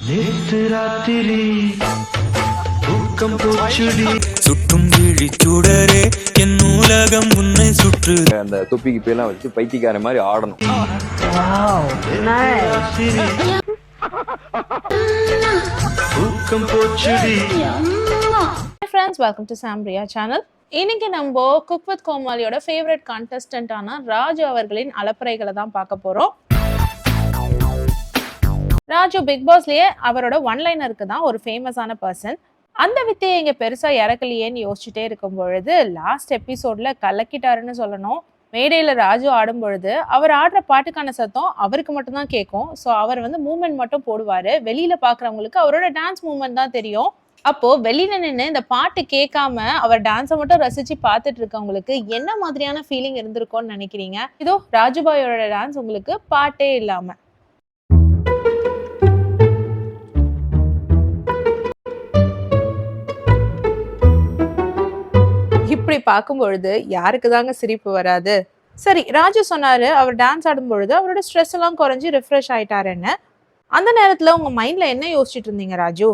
நேத்து ராத்திரி தூக்கம் போச்சுடி சுட்டும் விழி சுடரே என் நூலகம் உன்னை சுற்று. அந்த தொப்பிக்கு பேர்லாம் வச்சு பைத்தியக்கார மாதிரி ஆடணும். தூக்கம் போச்சுடி. Friends, welcome to Samria channel. இன்னைக்கு நம்ம குக் வித் கோமாளியோட ஃபேவரட் கான்டெஸ்டன்டான ராஜு அவர்களின் அலப்பறைகளை தான் பார்க்க போறோம். ராஜு பிக் பாஸ்லயே அவரோட ஒன்லைனருக்கு தான் ஒரு ஃபேமஸான பர்சன். அந்த வித்தையை இங்க பெருசா இறக்கலையேன்னு யோசிச்சுட்டே இருக்கும் பொழுது லாஸ்ட் எபிசோட்ல கலக்கிட்டாருன்னு சொல்லணும். மேடையில ராஜு ஆடும் பொழுது அவர் ஆடுற பாட்டுக்கான சத்தம் அவருக்கு மட்டும்தான் கேட்கும். ஸோ அவர் மூவ்மெண்ட் மட்டும் போடுவாரு. வெளியில பாக்குறவங்களுக்கு அவரோட டான்ஸ் மூவ்மெண்ட் தான் தெரியும். அப்போ வெளியில நின்று இந்த பாட்டு கேட்காம அவர் டான்ஸை மட்டும் ரசிச்சு பார்த்துட்டு இருக்கவங்களுக்கு என்ன மாதிரியான ஃபீலிங் இருந்திருக்கும்னு நினைக்கிறீங்க? இதோ ராஜுபாயோட டான்ஸ் உங்களுக்கு பாட்டே இல்லாம. இப்படி பார்க்கும் பொழுது யாருக்கு தாங்க சிரிப்பு வராது? சரி, ராஜு சொன்னாரு அவர் டான்ஸ் ஆடும் பொழுது அவரோட ஸ்ட்ரெஸ் எல்லாம் குறைஞ்சி ரிஃப்ரெஷ் ஆயிட்டாருன்னு. அந்த நேரத்துல உங்க மைண்ட்ல என்ன யோசிச்சுட்டு இருந்தீங்க ராஜு?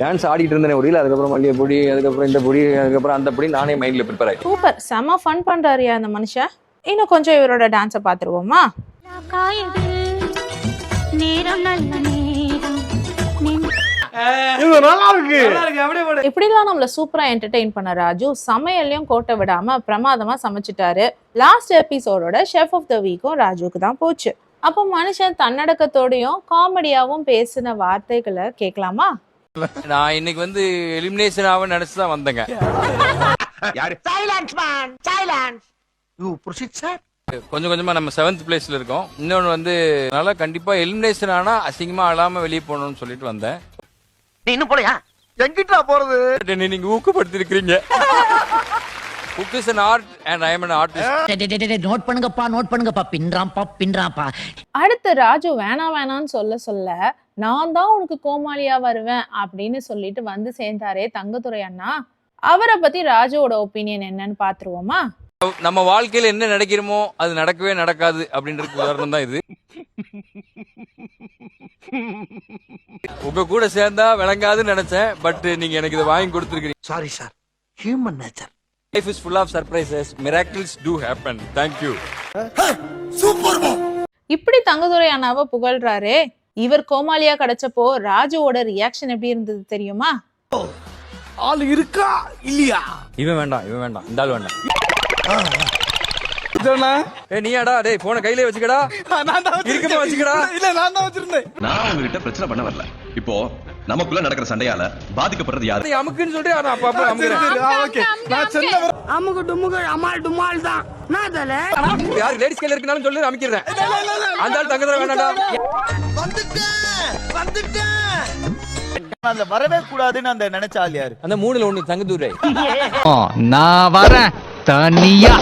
டான்ஸ் ஆடிட்டு இருந்தேன் ஒரு அதுக்கப்புறம் மல்லிகை பொடி, அதுக்கப்புறம் இந்த பொடி, அதுக்கப்புறம் அந்த பொடி நானே மைண்ட்ல ப்ரிப்பேர் ஆயிட்டேன். சூப்பர், செம ஃபன் பண்றாருயா அந்த மனுஷன். இன்னும் கொஞ்சம் இவரோட டான்ஸை பார்த்துருவோமா? இப்படிலாம் நம்மள சூப்பரா என்டர்டெயின் பண்ண ராஜு சமையல்லையும் கோட்டை விடாம பிரமாதமா சமைச்சிட்டாரு. லாஸ்ட் எபிசோடோட ஷெஃப் ஆஃப் த வீக்கும் ராஜுக்கு தான் போச்சு. அப்போ மனுஷன் தன்னடக்கத்தோடையும் காமெடியாவும் பேசின வார்த்தைகளை கேட்கலாமா? நான் இன்னைக்கு எலிமினேஷன் ஆக நினைச்சுதான் வந்தேங்க. கொஞ்சம் கொஞ்சமா நம்ம 7th பிளேஸ்ல இருக்கோம். இன்னொன்னு அதனால கண்டிப்பா எலிமினேஷன் ஆனா அசிங்கமா ஆளாம வெளியே போகணும்னு சொல்லிட்டு வந்தேன். நீ இன்னும் போலையா? எங்கிட்டா போறது? நீங்க ஊக்கப்படுத்தி இருக்கீங்க. Cook is an art and I am an artist. Note பண்ணுங்கப்பா பின்றாம்பா. அடுத்து ராஜு வேணான்னு சொல்ல நான் தான் உனக்கு கோமாளியா வருவேன் அப்படின்னு சொல்லிட்டு சேர்ந்தாரே தங்கத்துரை அண்ணா. அவரை பத்தி ராஜுவோட ஒப்பீனியன் என்னன்னு பாத்துருவோமா? நம்ம வாழ்க்கையில என்ன நடக்கிறோமோ அது நடக்கவே நடக்காது அப்படின்றது உதாரணம் தான் இது. உங்க கூட சேர்ந்தா விளங்காதுன்னு நினைச்சேன். பட் நீங்க எனக்கு இதை வாங்கி கொடுத்துருக்கீங்க. Sorry sir, human nature. Life is full of surprises. Miracles do happen. Thank you. இப்படி தங்கதுரை அண்ணாவை புகழ்றாரே. இவர் கோமாளியா கிடைச்சப்போ ராஜுவோட ரியாக்ஷன் எப்படி இருந்தது தெரியுமா? ஆள் இருக்கா இல்லையா? இவன் வேண்டாம் இந்த ஆள் வேண்டாம். நீயாடா டேய் போன கையிலே வச்சுக்கடா. இருக்கமா வச்சுக்கடா. இல்ல நான் தான் வச்சிருந்தேன். நான் உங்ககிட்ட பிரச்சனை பண்ண வரல. இப்போ நமக்குள்ள நடக்கிற சண்டையால பாதிக்கப்படுறது யாரு? அமுக்குன்னு சொல்லிட்டு நான் அப்பப்ப அமுக்குறேன். ஓகே, நான் சொன்ன அமுக்கு டுமுக்கு அமால் டுமால் தான். நான் தல யார் லேடிஸ் கையில இருக்கனாலும் சொல்லி அமுக்கிறேன். அந்த ஆள் தங்கதுரை வேண்டாம்டா. வந்துட்டேன். அந்த வரவே கூடாதுன்னு அந்த நினைச்சால் யாரு? அந்த மூணுல ஒண்ணு தங்கதுரை. நான் வரேன் தனியா.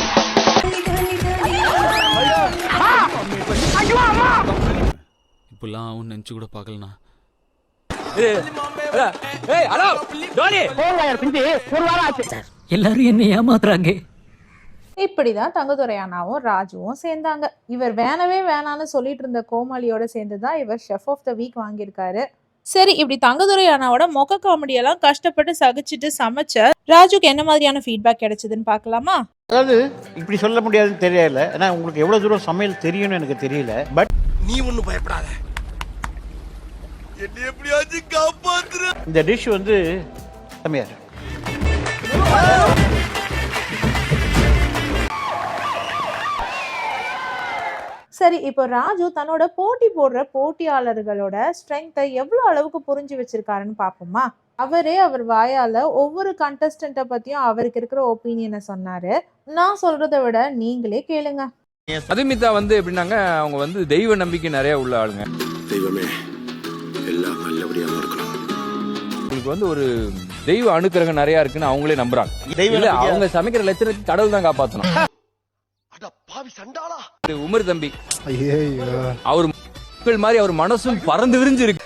இப்பெல்லாம் அவன் நினைச்சு கூட பார்க்கலண்ணா. எல்லாரும் என்ன ஏமாத்துறாங்க. இப்படிதான் தங்கதுரை அண்ணாவும் ராஜுவும் சேர்ந்தாங்க. இவர் வேணான்னு சொல்லிட்டு இருந்த கோமாளியோட சேர்ந்துதான் இவர் ஷெஃப் ஆஃப் த வீக் வாங்கியிருக்காரு. சரி, இப்படி தங்கதுரை அண்ணாவோட மொக்க காமெடியெல்லாம் கஷ்டப்பட்டு சகிச்சுட்டு சமைச்ச ராஜுக்கு என்ன மாதிரியான ஃபீட்பேக் கிடைச்சதுன்னு பார்க்கலாமா? அதாவது இப்படி சொல்ல முடியாதுன்னு தெரியல. ஏன்னா உங்களுக்கு எவ்வளவு தூரம் சமையல் தெரியும்னு எனக்கு தெரியல. பட் நீ ஒண்ணும் பயப்படாத, என்ன எப்படியாச்சும் காப்பாத்துற. இந்த டிஷ் செமையா இருக்கு. சரி, இப்போ ராஜு தன்னோட போட்டி போடுற போட்டியாளர்களோட ஸ்ட்ரென்த்தை எவ்வளவு அளவுக்கு புரிஞ்சு வச்சிருக்காருன்னு பாப்போமா? அவர் வாயால ஒவ்வொரு கண்டஸ்டன்ட்டை பத்தியும் அவருக்கு இருக்கிற ஒப்பீனியனை சொன்னாரு. நான் சொல்றதை விட நீங்களே கேளுங்க. மதுமிதா எப்படின்னாங்க, அவங்க தெய்வ நம்பிக்கை நிறைய உள்ள ஆளுங்க. தெய்வமே எல்லாம் நல்லபடியா நடக்கணும். உங்களுக்கு ஒரு தெய்வ அனுக்கிரகம் நிறைய இருக்குன்னு அவங்களே நம்புறாங்க. இல்ல அவங்க சமைக்கிற லட்சணத்துக்கு கடவுள் தான் காப்பாத்தணும். உமர் தம்பி அவர் மாதிரி அவர் மனசும் பறந்து விரிஞ்சு இருக்கு.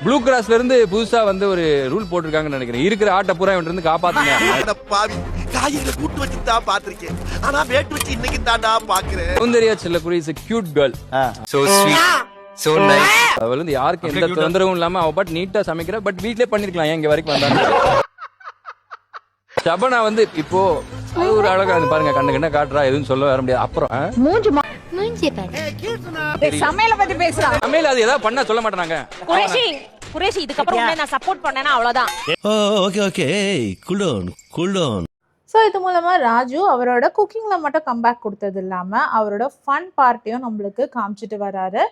ப்ளூ கிராஸ்ல இருந்து புதுசா ஒரு ரூல் போட்டிருக்காங்கன்னு நினைக்கிறேன். இருக்கிற ஆட்டை பூரா இருந்து காப்பாத்துங்க. Soundarya Chellakudi is a cute girl. So sweet. So nice. அவள் வந்து யாருக்கும் எந்த தொந்தரவும் இல்லாம அவ பாட்டு நீட்டா சமைக்கிறா. பட் வீட்லயே பண்ணிருக்கலாம், ஏன் இங்க வரைக்கும் வந்தாங்க. ஷபனா வந்து இப்போ அது ஒரு அழகா இருந்து பாருங்க, கண்ணு காட்டுறா, எதுவும் சொல்ல வர முடியாது. அப்புறம் சமையல பத்தி பேசுறான். சமையல் அது ஏதாவது பண்ணா சொல்ல மாட்டாங்க. குரேஷி இதுக்கப்புறம் நான் சப்போர்ட் பண்ணேன்னா அவ்வளவுதான். Okay okay cool down. So இது மூலமாக ராஜு அவரோட குக்கிங்கில் மட்டும் கம்பேக் கொடுத்தது இல்லாமல் அவரோட ஃபன் பார்ட்டியும் நம்மளுக்கு காமிச்சிட்டு வராரு.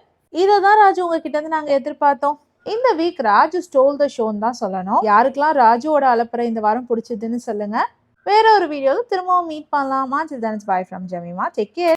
இதை தான் ராஜு உங்ககிட்ட இருந்து நாங்கள் எதிர்பார்த்தோம். இந்த வீக் ராஜு ஸ்டோல் த ஷோன்னு தான் சொல்லணும். யாருக்கெல்லாம் ராஜுவோட அலப்பறை இந்த வாரம் பிடிச்சதுன்னு சொல்லுங்க. வேற ஒரு வீடியோவில் திரும்பவும் மீட் பண்ணலாமா? Till then, it's bye from Jamima. Take care.